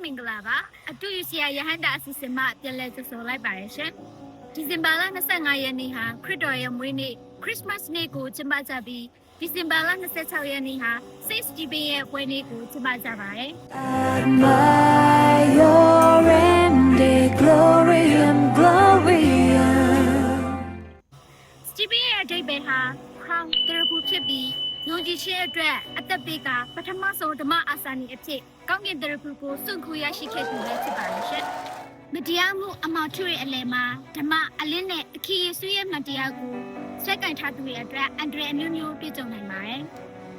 မင်္ဂလာပါအတူယူစီယာယဟန်တာအစီအစဉ်မှပြန်လည်ကြိုဆိုလိုက်ပါရရှင်ဒီဇင်ဘာလ25ရက်နေ့ဟာခရစ်တော်ရဲ့မွေးနေ့ခရစ်စမတ်နေ့ကိုကျင်းပကြပြီးဒီဇင်ဘာလ26ရက်နေ့ဟာ Saint Stephen ရဲ့ပွဲနေ့ကိုကျင်းပကြပါတယ် Stephen ရဲ့အဓိပ္ပာယ်ဟာ crown တရဖူဖြစ်ပြီးယုံကြည်ခြင်းအတွက်အသက်ပေးကပထမဆုံးဓမ္မအာစာနီအဖြစ်ကောင်းကင်တရဖူကိုစွန့်ခူရရှိခဲ့သူလည်းဖြစ်ပါတယ်ရှင်မတရားမှုအမောင်ထွေရဲ့အလယ်မှာဓမ္မအလင်းနဲ့အခီးယေစုရဲ့မတရားကိုဆွဲကင်ထားသူရဲ့အတွက်အန္တရာယ်အမျိုးမျိုးပြည့်စုံနိုင်ပါတယ်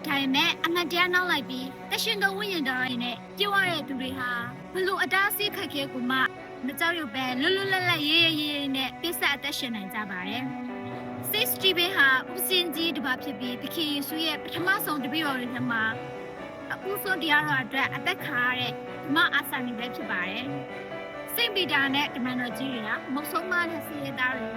ဒါပေမဲ့အမှန်တရားနောက်လိုက်ပြီးတရှင်သောဝိညာဉ်တော်ရဲ့နဲ့ပြောရတဲ့သူတွေဟာဘလို့အတားအဆီးခက်ခဲကိုမှမကြောက်ရွံ့ပဲလွတ်လွတ်လပ်လပ်ရေးရေးနဲ့ပြည့်စက်အသက်ရှင်နိုင်ကြပါတယ်Saint Stephen ဟာဦးစင်ကြီးတစ်ပါးဖြစ်ပြီးသခင်ယေရှုရဲ့ပထမဆုံးတပည့်တော်တွေထဲမှာအဦးဆုံးတရားတော်အတွက်အသက်ခံရတဲ့ဓမ္မအာစာနီပဲဖြစ်ပါတယ်။စိန့်ပီတာနဲ့တမန်တော်ကြီးတွေကမုတ်ဆုံးမတဲ့စီရသားတွေ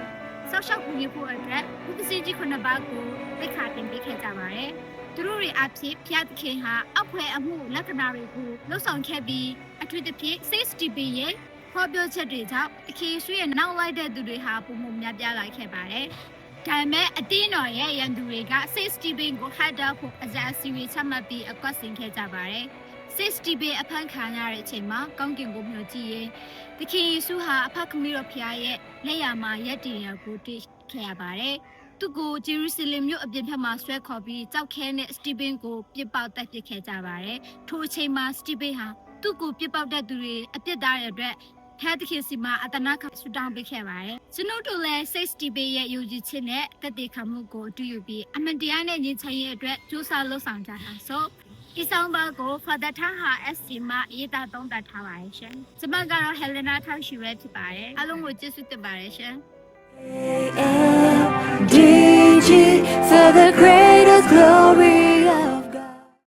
ဆောက်ရှောက်ကူညီဖို့အတွက်ဦးစင်ကြီး9ပါးကိုသိက္ခာတင်ပေးခဲ့ကြပါတယ်။သူတို့တွေအဖြစ်ဖျားသခင်ဟာအောက်ဖွယ်အမှုလက္ခဏာတွေကိုလှုပ်ဆောင်ခဲ့ပြီးအထူးသဖြင့် Saint Stephen ရဲ့ဟောပြောချက်တွေကြောင့်သခင်ယေရှုရဲ့နောက်လိုက်တဲ့သူတွေဟာပုံမှန်များပြားလာခဲ့ပါတယ်။ဒါပေမဲ့အတင်းတော်ရဲ့ရန်သူတွေက Saint Stephen ကိုဟတ်တာဖို့အကြအစီတွေချမှတ်ပြီးအကွက်ဆင်ခဲ့ကြပါတယ်။ Saint Stephen အဖမ်းခံရတဲ့အချိန်မှာကောင်းကင်ကိုမျှော်ကြည့်ရင်သခင်ယေရှုဟာအဖခမီးတော်ဖျားရဲ့လက်ရမှာရက်တည်ရာကိုတွေ့ခဲ့ရပါတယ်။သူကိုဂျေရုဆလင်မြို့အပြင်ဘက်မှာဆွဲခေါ်ပြီးကြောက်ခဲနဲ့ Stephen ကိုပြစ်ပေါက်တက်ပစ်ခဲ့ကြပါတယ်။ထိုအချိန်မှာ Stephen ဟာသူ့ကိုပြစ်ပေါက်တဲ့သူတွေအပြစ်သားတဲ့အတွက်ဖဲတခင်စီမှာအတနာခဆူတောင်းပေးခဲ့ပါတယ်။ကျွန်တော်တို့လည်း Saint Stephen ရဲ့ယုံကြည်ခြင်းနဲ့တည်တည်ခံမှုကိုအတူယူပြီးအမှန်တရားနဲ့ညီချင်ရဲ့အတွက်ကြိုးစားလှုပ်ဆောင်ကြတာဆိုဒီဆောင်ပါကို Father Taha SC မှာရေးသားသုံးသပ်ထားပါတယ်ရှင်။ကျွန်မကတော့ Helena ထောက်ရှိရဲဖြစ်ပါတယ်။အားလုံးကိုကျေးဇူးတင်ပါတယ်ရှင်။